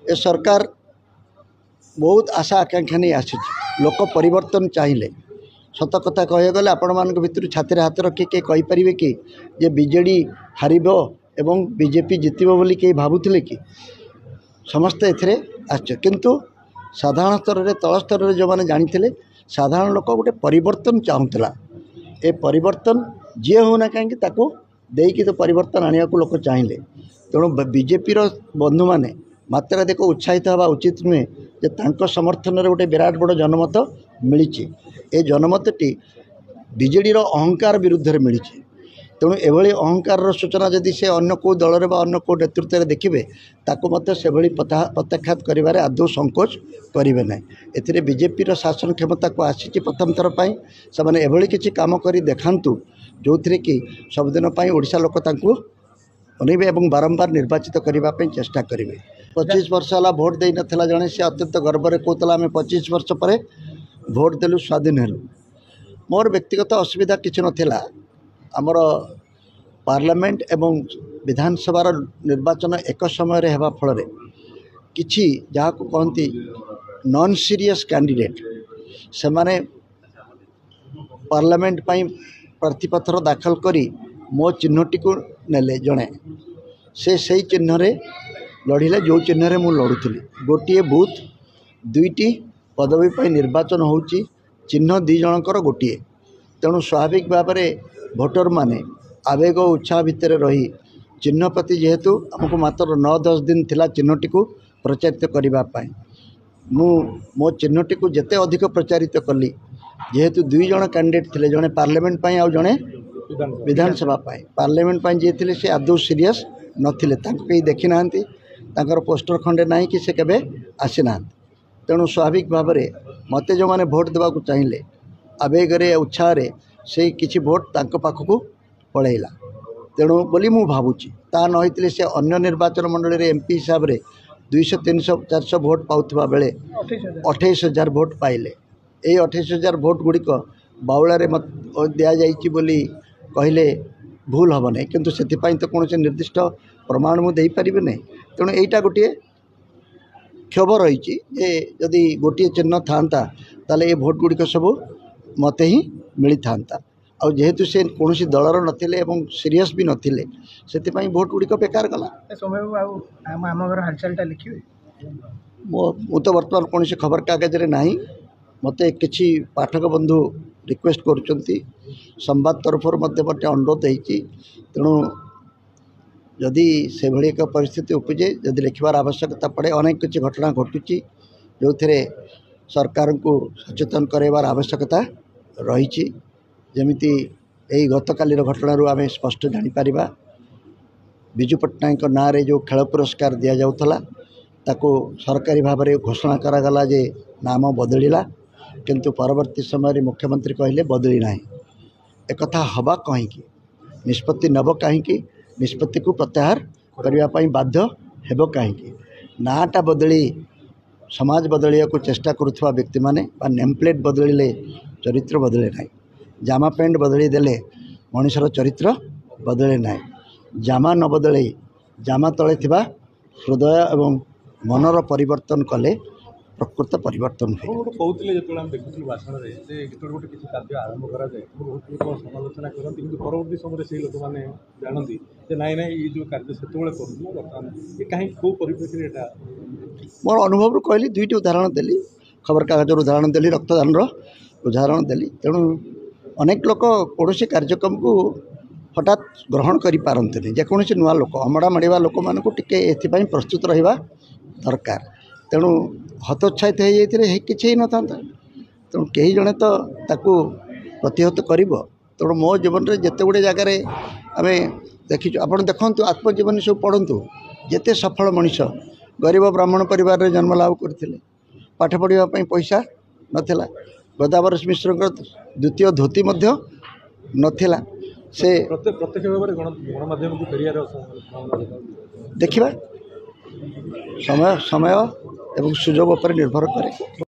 ए सरकार बहुत आशा आकांक्षा नहीं आसी लोक परिवर्तन चाहिए सत कथा कह गले आपण मान भितर छाती हाथ रखी किए कहींपर कि जे बीजेडी हार एवं बीजेपी जितब बोली कहीं भावुले कि समस्ते एथिरे आश्चर्य किंतु साधारण स्तर में तल स्तर में जो मैंने जानी साधारण लोक गोटे परिवर्तन चाहूला ए परिवर्तन जी होना कहीं देकी तो परिवर्तन आने को लोक चाहिए तेणु बीजेपी बंधु मैंने मात्राधिक उत्साहित हवा उचित नुहे जे तांको समर्थन रे गोटे विराट बड़ जनमत मिली ए जनमतटी बीजेडी अहंकार विरुद्ध में मिली तेणु एभली अहंकार सूचना जदि से अन्य को दल में अन्य को नेतृत्व में देखिए ताको मत से प्रत्याख्यात कर आदौ संकोच करेंगे ना ए बीजेपी शासन क्षमता को आसी प्रथम थर पर से एभली किसी काम कर देखातु जो थे कि सबुदिन ओडिशा लोक अनइबे एवं बारंबार निर्वाचित करने चेष्टा करेंगे 25 वर्ष है भोट दे ना जड़े से अत्यंत गर्व में कहला आम 25 वर्ष पर भोट देलु स्वाधीन हेलु मोर व्यक्तिगत असुविधा किसी नाला आमर पार्लियामेंट एवं विधानसभा निर्वाचन एक समय होगा फल किछि जहाँ को कहती नॉन सीरियस कैंडिडेट से माने पार्लियामेंट प्रार्थीपत्र दाखल करी मो चिन्हटी को नेले जड़े से चिन्ह लड़िले जो चिन्ह मु लड़ुली गोटे बूथ दुईटी पदवी पर निर्वाचन होची चिन्ह दी जनकर गोटे तेणु स्वाभाविक भाव में भोटर माने आवेग उत्साह भितर रही चिन्ह प्रति जेहेतु आमको मात्र 9-10 दिन थिला चिन्हटी को प्रचारित करने मो चिन्हटी को जिते अधिक प्रचारित कली जेहेतु 2 जन कैंडिडेट थे जड़े पार्लियामेंट और जड़े विधानसभा पार्लियामेंट जी थे से आदौ सीरीयस नथिले कहीं देखी ना पोस्टर खंडे ना कि से केबे आसी ना तेणु स्वाभाविक भाव में मते जो मैंने भोट देवा चाहिए आवेगे उत्साह से किसी भोट तांको पाखक पलैला तेणु बोली मु भावुची ता नई से अन्य निर्वाचन मंडल एमपी हिसाब से 200-300-400 भोट पाउथबा बेले 28,000 भोट पाइले ये 28,000 भोट गुड़िक बाउलारे दिया जाइछि बोली कहले भूल हम नहीं किंतु से तो कौन से निर्दिष्ट प्रमाण मुझे पारि नहीं तेणु यहीटा गोटे क्षोभ रही जदि गोटे चिन्ह था ताले ये भोट गुड़िक सब मत ही मिली था और जेहेतु से कौन दलर नथिले सीरीयस भी नथिले से भोट गुड़िक बेकार गला मु तो बर्तमान कौन से खबर कागज रे नहीं मत किसी पाठक बंधु रिक्वेस्ट करुँच संवाद तरफ मत अनुरोध होती तेणु जदि से भली एक परिस्थिति उपजे जदि लिखबार आवश्यकता पड़े अनेक किसी घटना घटुची जो थे सरकार को सचेतन करार आवश्यकता रही जमीती यही गतकाली घटना आम स्पष्ट जापर विजु पट्टनायक ना रे जो खेल पुरस्कार दि जाऊला ताको सरकारी भाव में घोषणा करागला जे नाम बदलिला किंतु परवर्ती समय मुख्यमंत्री कहले बदली ना एक हवा कहीं निष्पत्ति नब कहीं निष्पत्ति को प्रत्याहार करने बाध्य हेब कहीं नाटा बदली समाज बदलिया को चेष्टा करुवा व्यक्ति माने नेम प्लेट बदलिले चरित्र बदले ना जामा पैंट बदली देले मनुष्यर चरित्र बदले ना जामा न बदले जामा तले थिबा हृदय एवं मनर परिवर्तन कले प्रकृत परिवर्तन कहते जो देखुँ भाषण में गोटे किसी कार्य आरंभ कराए बहुत लोग समालोचना करती परवर्ती समय से लोक मैंने जानती नाई ना ये जो कार्य से बर्तमान ये कहीं कौ परिप्रेक्षी मोर अनुभव कहली 2टी उदाहरण देली खबर कागज उदाहरण देली रक्तदान उदाहरण देली तेणु अनेक लोक कौन कार्यक्रम को हठात ग्रहण करें जेकोसी नुआ लोक अमड़ा मड़ा लोक मान टे प्रस्तुत रहा दरकार तेणु हतोत्साहित हो जाते किसी न था तेणु कई जड़े तो ताकू प्रतिहत कर तेणु मो जीवन में जिते गुड़े जगार आम देखी आप देखु आत्मजीवनी सब पढ़ु जिते सफल मनीष गरीब ब्राह्मण परिवार में जन्म लाभ करते पाठ पढ़ापी पैसा नाला गोदावरी मिश्र द्वितीय धोती नाला से प्रत्यक्ष भाव में गणमाध्यम को फेरियार देखा समय समय एवं सुजोग पर निर्भर करे।